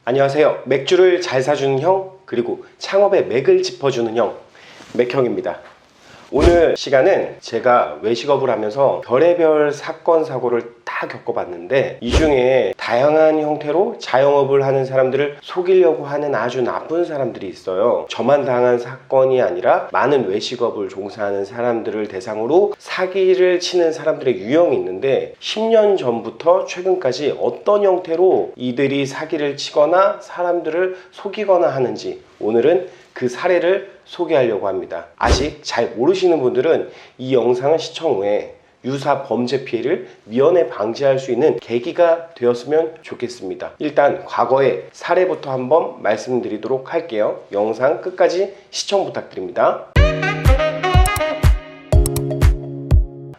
안녕하세요. 맥주를 잘 사주는 형, 그리고 창업의 맥을 짚어주는 형, 맥형입니다. 오늘 시간은 제가 외식업을 하면서 별의별 사건 사고를 다 겪어봤는데, 이 중에 다양한 형태로 자영업을 하는 사람들을 속이려고 하는 아주 나쁜 사람들이 있어요. 저만 당한 사건이 아니라 많은 외식업을 종사하는 사람들을 대상으로 사기를 치는 사람들의 유형이 있는데, 10년 전부터 최근까지 어떤 형태로 이들이 사기를 치거나 사람들을 속이거나 하는지 오늘은 그 사례를 소개하려고 합니다. 아직 잘 모르시는 분들은 이 영상을 시청 후에 유사 범죄 피해를 미연에 방지할 수 있는 계기가 되었으면 좋겠습니다. 일단 과거의 사례부터 한번 말씀드리도록 할게요. 영상 끝까지 시청 부탁드립니다.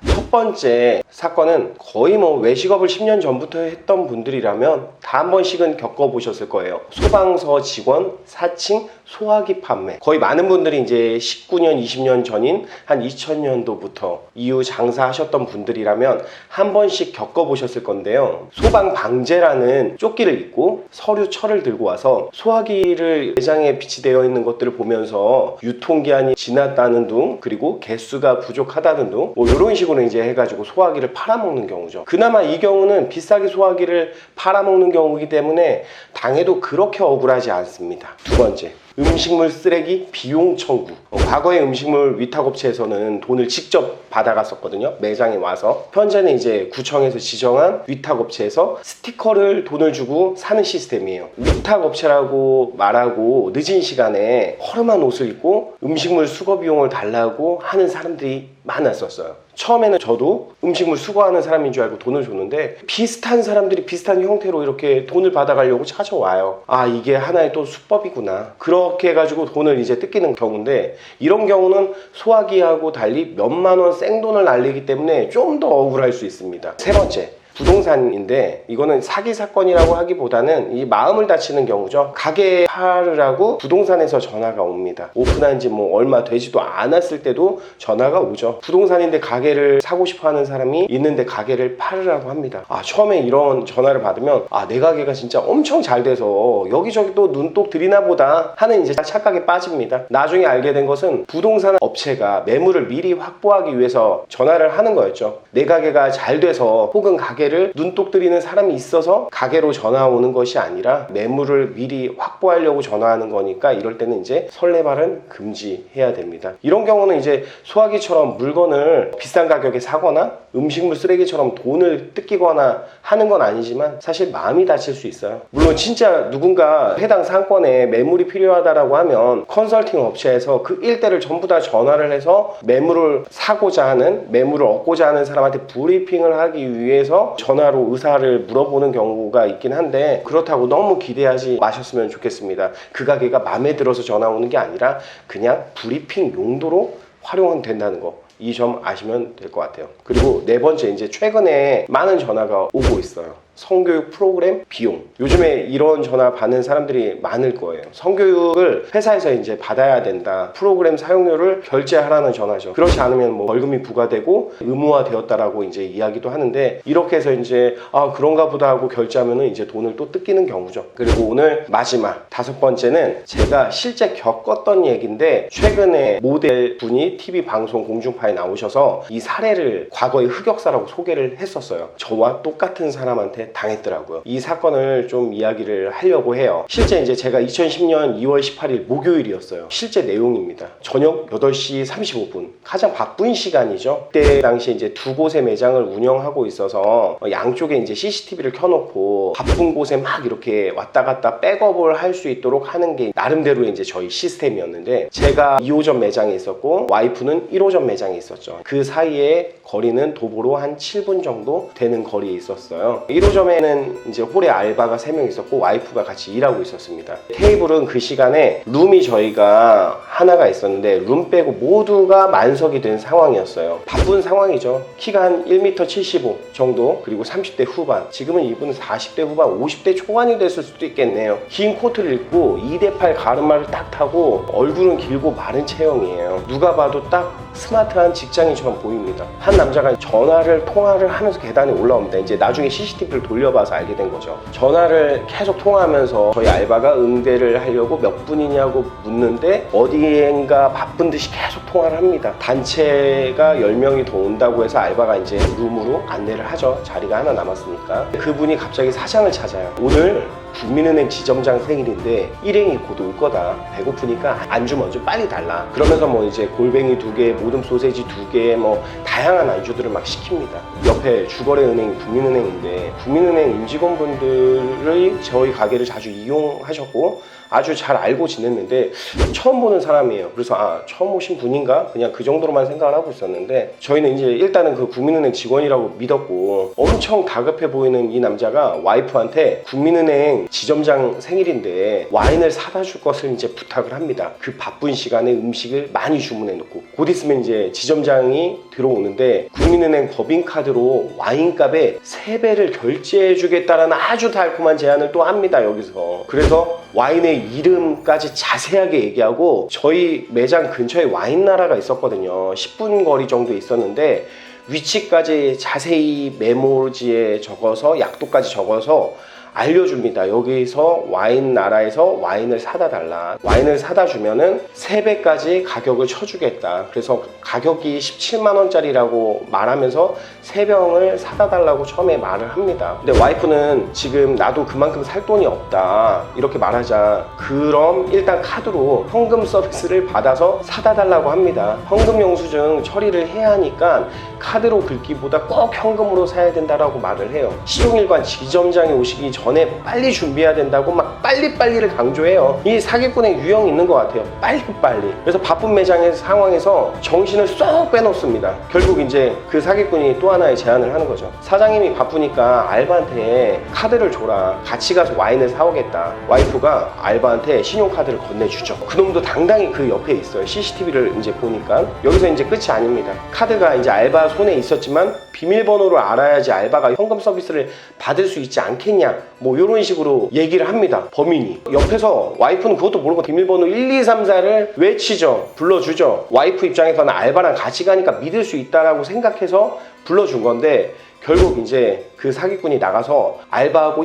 첫 번째 사건은 거의 외식업을 10년 전부터 했던 분들이라면 다 한 번씩은 겪어보셨을 거예요. 소방서 직원 사칭 소화기 판매. 거의 많은 분들이 이제 19년, 20년 전인 한 2000년도부터 이후 장사하셨던 분들이라면 한 번씩 겪어보셨을 건데요. 소방방재라는 조끼를 입고 서류 철을 들고 와서 소화기를 매장에 비치되어 있는 것들을 보면서 유통기한이 지났다는 둥, 그리고 개수가 부족하다는 둥, 이런 식으로 이제 해가지고 소화기를 팔아먹는 경우죠. 그나마 이 경우는 비싸게 소화기를 팔아먹는 경우이기 때문에 당해도 그렇게 억울하지 않습니다. 두 번째, 음식물 쓰레기 비용 청구. 과거의 음식물 위탁업체에서는 돈을 직접 받아갔었거든요. 매장에 와서. 현재는 이제 구청에서 지정한 위탁업체에서 스티커를 돈을 주고 사는 시스템이에요. 위탁업체라고 말하고 늦은 시간에 허름한 옷을 입고 음식물 수거 비용을 달라고 하는 사람들이 많았었어요. 처음에는 저도 음식물 수거하는 사람인 줄 알고 돈을 줬는데, 비슷한 사람들이 비슷한 형태로 이렇게 돈을 받아가려고 찾아와요. 아, 이게 하나의 또 수법이구나. 그렇게 해가지고 돈을 이제 뜯기는 경우인데, 이런 경우는 소화기하고 달리 몇만 원 생돈을 날리기 때문에 좀 더 억울할 수 있습니다. 세 번째, 부동산인데, 이거는 사기 사건이라고 하기보다는 이 마음을 다치는 경우죠. 가게 팔으라고 부동산에서 전화가 옵니다. 오픈한 지 얼마 되지도 않았을 때도 전화가 오죠. 부동산인데 가게를 사고 싶어 하는 사람이 있는데 가게를 팔으라고 합니다. 처음에 이런 전화를 받으면 내 가게가 진짜 엄청 잘 돼서 여기저기 또 눈독 들이나 보다 하는 이제 착각에 빠집니다. 나중에 알게 된 것은 부동산 업체가 매물을 미리 확보하기 위해서 전화를 하는 거였죠. 내 가게가 잘 돼서 혹은 가게를 눈독 들이는 사람이 있어서 가게로 전화 오는 것이 아니라 매물을 미리 확보하려고 전화하는 거니까, 이럴 때는 이제 설레발은 금지해야 됩니다. 이런 경우는 이제 소화기처럼 물건을 비싼 가격에 사거나 음식물 쓰레기처럼 돈을 뜯기거나 하는 건 아니지만 사실 마음이 다칠 수 있어요. 물론 진짜 누군가 해당 상권에 매물이 필요하다라고 하면 컨설팅 업체에서 그 일대를 전부 다 전화를 해서 매물을 사고자 하는, 매물을 얻고자 하는 사람한테 브리핑을 하기 위해서 전화로 의사를 물어보는 경우가 있긴 한데, 그렇다고 너무 기대하지 마셨으면 좋겠습니다. 그 가게가 마음에 들어서 전화 오는 게 아니라 그냥 브리핑 용도로 활용은 된다는 거, 이 점 아시면 될 것 같아요. 그리고 네 번째, 이제 최근에 많은 전화가 오고 있어요. 성교육 프로그램 비용. 요즘에 이런 전화 받는 사람들이 많을 거예요. 성교육을 회사에서 이제 받아야 된다, 프로그램 사용료를 결제하라는 전화죠. 그렇지 않으면 벌금이 부과되고 의무화되었다라고 이제 이야기도 하는데, 이렇게 해서 이제 그런가 보다 하고 결제하면은 이제 돈을 또 뜯기는 경우죠. 그리고 오늘 마지막 다섯 번째는 제가 실제 겪었던 얘기인데, 최근에 모델 분이 TV 방송 공중파에 나오셔서 이 사례를 과거의 흑역사라고 소개를 했었어요. 저와 똑같은 사람한테 당했더라고요. 이 사건을 좀 이야기를 하려고 해요. 실제 이제 제가 2010년 2월 18일 목요일이었어요. 실제 내용입니다. 저녁 8시 35분, 가장 바쁜 시간이죠. 그때 당시에 이제 두 곳의 매장을 운영하고 있어서 양쪽에 이제 CCTV를 켜놓고 바쁜 곳에 막 이렇게 왔다 갔다 백업을 할 수 있도록 하는 게 나름대로 이제 저희 시스템이었는데, 제가 2호점 매장에 있었고 와이프는 1호점 매장에 있었죠. 그 사이에 거리는 도보로 한 7분 정도 되는 거리에 있었어요. 1호점에는 이제 홀에 알바가 3명 있었고 와이프가 같이 일하고 있었습니다. 테이블은 그 시간에 룸이 저희가 하나가 있었는데 룸 빼고 모두가 만석이 된 상황이었어요. 바쁜 상황이죠. 키가 한 1m 75 정도, 그리고 30대 후반, 지금은 이분은 40대 후반 50대 초반이 됐을 수도 있겠네요. 긴 코트를 입고 2대8 가르마를 딱 타고 얼굴은 길고 마른 체형이에요. 누가 봐도 딱 스마트한 직장인처럼 보입니다. 한 남자가 통화를 하면서 계단에 올라옵니다. 이제 나중에 CCTV를 돌려봐서 알게 된 거죠. 전화를 계속 통화하면서 저희 알바가 응대를 하려고 몇 분이냐고 묻는데 어디엔가 바쁜 듯이 계속 통화를 합니다. 단체가 10명이 더 온다고 해서 알바가 이제 룸으로 안내를 하죠. 자리가 하나 남았으니까. 그분이 갑자기 사장을 찾아요. 오늘 국민은행 지점장 생일인데 일행이 곧 올 거다. 배고프니까 안주 먼저 빨리 달라. 그러면서 뭐 이제 골뱅이 2개, 모듬 소세지 2개, 뭐 다양한 안주들을 막 시킵니다. 옆에 주거래은행이 국민은행인데 국민은행 임직원분들이 저희 가게를 자주 이용하셨고 아주 잘 알고 지냈는데 처음 보는 사람이에요. 그래서 처음 오신 분인가? 그냥 그 정도로만 생각을 하고 있었는데 저희는 이제 일단은 그 국민은행 직원이라고 믿었고 엄청 다급해 보이는 이 남자가 와이프한테 국민은행 지점장 생일인데 와인을 사다 줄 것을 이제 부탁을 합니다. 그 바쁜 시간에 음식을 많이 주문해 놓고 곧 있으면 이제 지점장이 들어오는데 국민은행 법인카드로 와인값의 3배를 결제해 주겠다라는 아주 달콤한 제안을 또 합니다. 여기서. 그래서 와인의 이름까지 자세하게 얘기하고 저희 매장 근처에 와인나라가 있었거든요. 10분 거리 정도 있었는데 위치까지 자세히 메모지에 적어서 약도까지 적어서 알려줍니다. 여기서 와인나라에서 와인을 사다 달라. 와인을 사다 주면은 3배까지 가격을 쳐주겠다. 그래서 가격이 17만 원짜리라고 말하면서 3병을 사다 달라고 처음에 말을 합니다. 근데 와이프는 지금 나도 그만큼 살 돈이 없다 이렇게 말하자 그럼 일단 카드로 현금 서비스를 받아서 사다 달라고 합니다. 현금 영수증 처리를 해야 하니까 카드로 긁기보다 꼭 현금으로 사야 된다라고 말을 해요. 시종일관 지점장이 오시기 전에 빨리 준비해야 된다고 막 빨리빨리를 강조해요. 이 사기꾼의 유형이 있는 것 같아요. 빨리빨리. 그래서 바쁜 매장의 상황에서 정신을 쏙 빼놓습니다. 결국 이제 그 사기꾼이 또 하나의 제안을 하는 거죠. 사장님이 바쁘니까 알바한테 카드를 줘라. 같이 가서 와인을 사오겠다. 와이프가 알바한테 신용카드를 건네주죠. 그놈도 당당히 그 옆에 있어요. CCTV를 이제 보니까. 여기서 이제 끝이 아닙니다. 카드가 이제 알바 손에 있었지만 비밀번호를 알아야지 알바가 현금 서비스를 받을 수 있지 않겠냐 뭐 이런 식으로 얘기를 합니다. 범인이. 옆에서 와이프는 그것도 모르고 비밀번호 1, 2, 3, 4를 외치죠. 불러주죠. 와이프 입장에서는 알바랑 같이 가니까 믿을 수 있다라고 생각해서 불러준 건데 결국 이제 그 사기꾼이 나가서 알바하고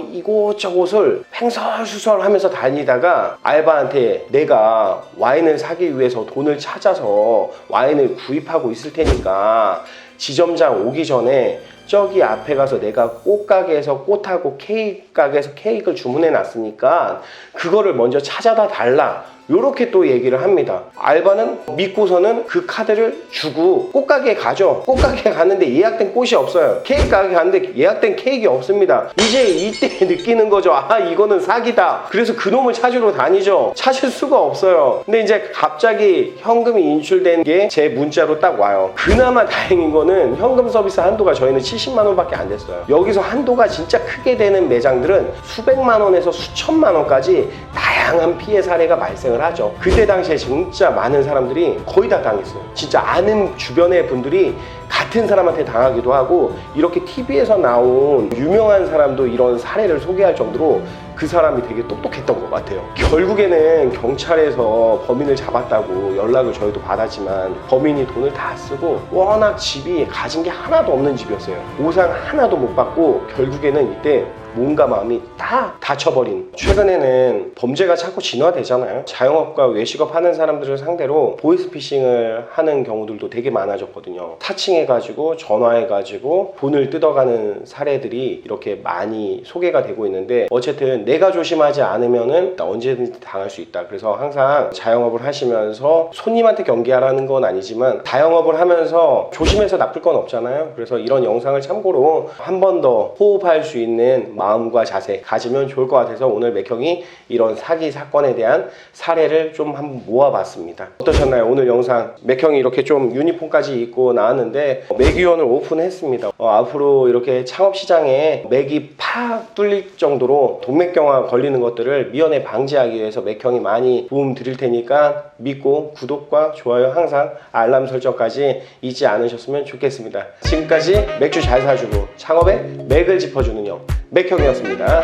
이곳저곳을 횡설수설 하면서 다니다가 알바한테 내가 와인을 사기 위해서 돈을 찾아서 와인을 구입하고 있을 테니까 지점장 오기 전에 저기 앞에 가서 내가 꽃가게에서 꽃하고 케이크 가게에서 케이크를 주문해 놨으니까 그거를 먼저 찾아다 달라 요렇게 또 얘기를 합니다. 알바는 믿고서는 그 카드를 주고 꽃가게에 가죠. 꽃가게에 갔는데 예약된 꽃이 없어요. 케이크 가게 갔는데 예약된 케이크 없습니다. 이제 이때 느끼는 거죠. 이거는 사기다. 그래서 그놈을 찾으러 다니죠. 찾을 수가 없어요. 근데 이제 갑자기 현금이 인출된 게 제 문자로 딱 와요. 그나마 다행인 거는 현금 서비스 한도가 저희는 70만 원밖에 안 됐어요. 여기서 한도가 진짜 크게 되는 매장들은 수백만 원에서 수천만 원까지 다양한 피해 사례가 발생을 하죠. 그때 당시에 진짜 많은 사람들이 거의 다 당했어요. 진짜 아는 주변의 분들이 같은 사람한테 당하기도 하고 이렇게 TV에서 나온 유명한 사람도 이런 사례를 소개할 정도로 그 사람이 되게 똑똑했던 것 같아요. 결국에는 경찰에서 범인을 잡았다고 연락을 저희도 받았지만 범인이 돈을 다 쓰고 워낙 집이 가진 게 하나도 없는 집이었어요. 보상 하나도 못 받고 결국에는 이때 몸과 마음이 다 다쳐버린. 최근에는 범죄가 자꾸 진화되잖아요. 자영업과 외식업 하는 사람들을 상대로 보이스피싱을 하는 경우들도 되게 많아졌거든요. 타칭해가지고 전화해가지고 돈을 뜯어가는 사례들이 이렇게 많이 소개가 되고 있는데 어쨌든 내가 조심하지 않으면은 언제든지 당할 수 있다. 그래서 항상 자영업을 하시면서 손님한테 경계하라는 건 아니지만 자영업을 하면서 조심해서 나쁠 건 없잖아요. 그래서 이런 영상을 참고로 한 번 더 호흡할 수 있는 마음과 자세 가지면 좋을 것 같아서 오늘 맥형이 이런 사기 사건에 대한 사례를 좀 한번 모아봤습니다. 어떠셨나요? 오늘 영상 맥형이 이렇게 좀 유니폼까지 입고 나왔는데 맥위원을 오픈했습니다. 앞으로 이렇게 창업시장에 맥이 팍 뚫릴 정도로 동맥경화 걸리는 것들을 미연에 방지하기 위해서 맥형이 많이 도움 드릴 테니까 믿고 구독과 좋아요 항상 알람 설정까지 잊지 않으셨으면 좋겠습니다. 지금까지 맥주 잘 사주고 창업에 맥을 짚어주는 형 맥형이었습니다.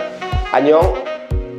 안녕.